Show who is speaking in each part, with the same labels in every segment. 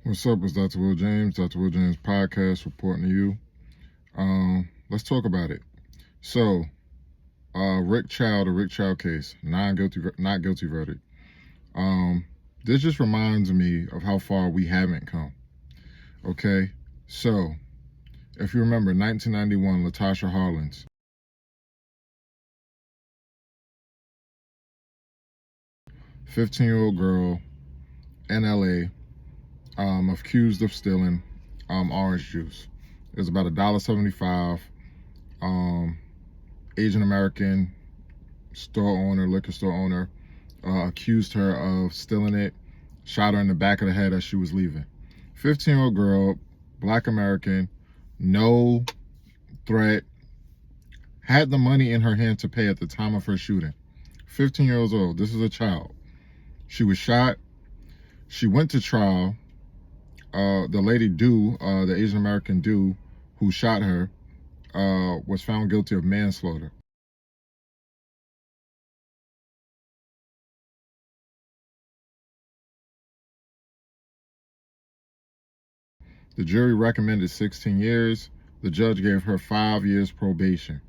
Speaker 1: What's up? It's Dr. Will James, Dr. Will James podcast reporting to you. Let's talk about it. So, Rick Chow, the Rick Chow case, not guilty verdict. This just reminds me of how far we haven't come. Okay, so if you remember, 1991, Latasha Harlins, ~year-old girl in LA, accused of stealing orange juice. It was about $1.75. Asian American liquor store owner, accused her of stealing it, shot her in the back of the head as she was leaving. 15-year-old girl, Black American, no threat, had the money in her hand to pay at the time of her shooting. 15 years old. This is a child. She was shot. She went to trial. The lady the Asian American who shot her, was found guilty of manslaughter. The jury recommended 16 years. The judge gave her 5 years probation.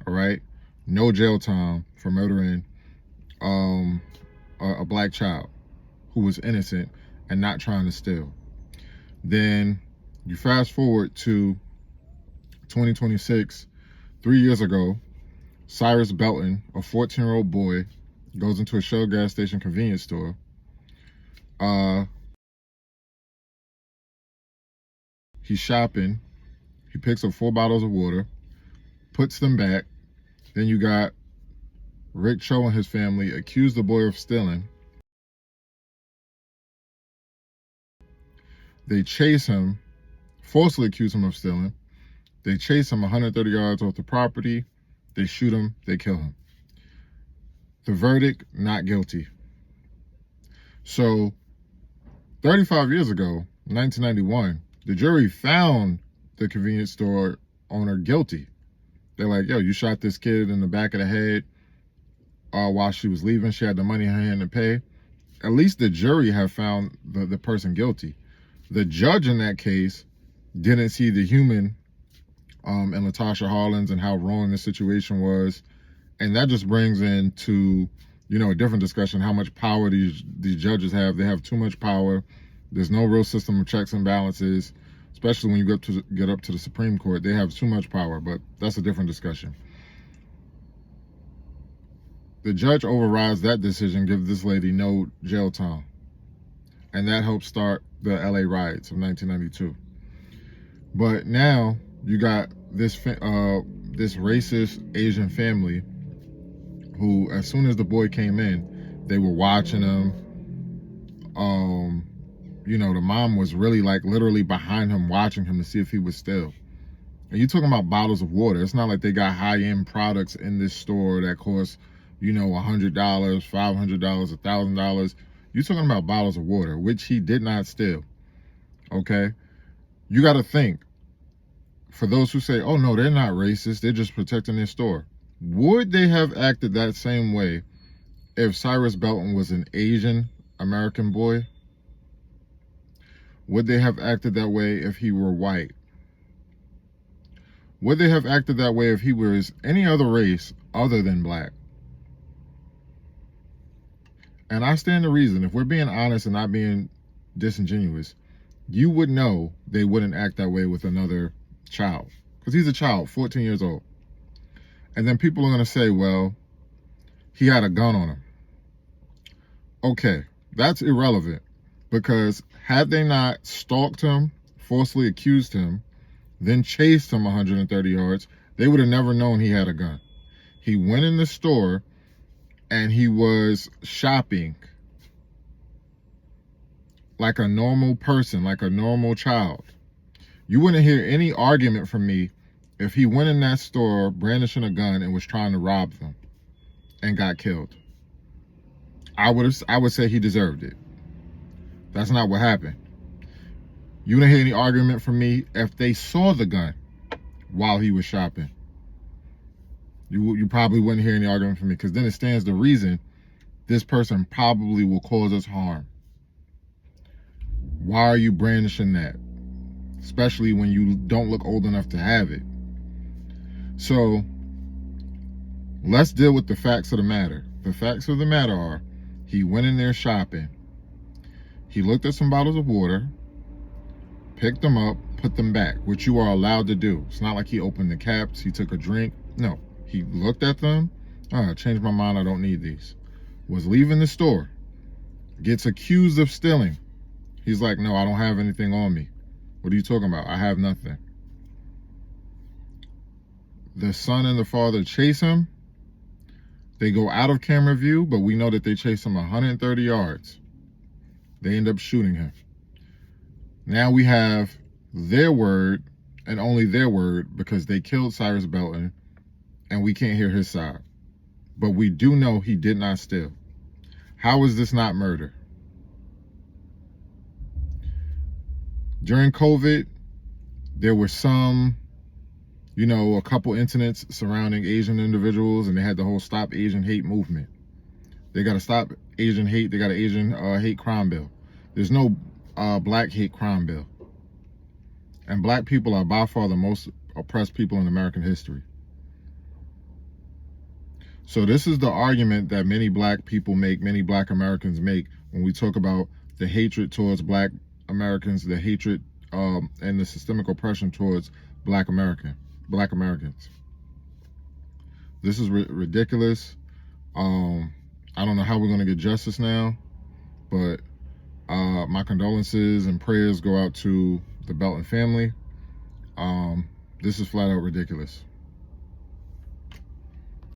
Speaker 1: All right? No jail time for murdering a black child who was innocent and not trying to steal. Then you fast forward to 2026, 3 years ago, Cyrus Belton, a 14-year-old boy, goes into a Shell gas station convenience store. He's shopping. He picks up 4 bottles of water, puts them back. Then you got Rick Chow and his family accuse the boy of stealing. They chase him, falsely accuse him of stealing. They chase him 130 yards off the property. They shoot him. They kill him. The verdict, not guilty. So 35 years ago, 1991, the jury found the convenience store owner guilty. They're like, yo, you shot this kid in the back of the head while she was leaving. She had the money in her hand to pay. At least the jury have found the person guilty. The judge in that case didn't see the human in Latasha Harlins and how wrong the situation was. And that just brings into, a different discussion, how much power these judges have. They have too much power. There's no real system of checks and balances, especially when you get up to the Supreme Court. They have too much power, but that's a different discussion. The judge overrides that decision, gives this lady no jail time. And that helped start the LA riots of 1992. But now you got this racist Asian family who, as soon as the boy came in, they were watching him. The mom was really literally behind him, watching him to see if he was steal. And you're talking about bottles of water. It's not like they got high-end products in this store that cost, $100, $500, $1,000. You're talking about bottles of water, which he did not steal. Okay? You got to think, for those who say, oh, no, they're not racist, they're just protecting their store. Would they have acted that same way if Cyrus Belton was an Asian American boy? Would they have acted that way if he were white? Would they have acted that way if he was any other race other than black? And I stand to reason, if we're being honest and not being disingenuous, you would know they wouldn't act that way with another child. Because he's a child, 14 years old. And then people are going to say, well, he had a gun on him. Okay, that's irrelevant. Because had they not stalked him, falsely accused him, then chased him 130 yards, they would have never known he had a gun. He went in the store and he was shopping like a normal person, like a normal child. You wouldn't hear any argument from me if he went in that store brandishing a gun and was trying to rob them and got killed. I would say he deserved it. That's not what happened. You wouldn't hear any argument from me if they saw the gun while he was shopping. You probably wouldn't hear any argument from me, because then it stands to reason this person probably will cause us harm. Why are you brandishing that? Especially when you don't look old enough to have it. So let's deal with the facts of the matter. The facts of the matter are, he went in there shopping. He looked at some bottles of water, picked them up, put them back, which you are allowed to do. It's not like he opened the caps, he took a drink. No, he looked at them. Changed my mind, I don't need these. Was leaving the store. Gets accused of stealing. He's like, no, I don't have anything on me. What are you talking about? I have nothing. The son and the father chase him. They go out of camera view, but we know that they chase him 130 yards. They end up shooting him. Now we have their word, and only their word, because they killed Cyrus Belton, and we can't hear his side. But we do know he did not steal. How is this not murder? During COVID, there were some, a couple incidents surrounding Asian individuals, and they had the whole Stop Asian Hate movement. They got to stop Asian hate. They got an Asian hate crime bill. There's no black hate crime bill. And black people are by far the most oppressed people in American history. So this is the argument that many black people make, many black Americans make, when we talk about the hatred towards black Americans, the hatred and the systemic oppression towards black Americans. This is ridiculous. I don't know how we're going to get justice now, but my condolences and prayers go out to the Belton family. This is flat out ridiculous.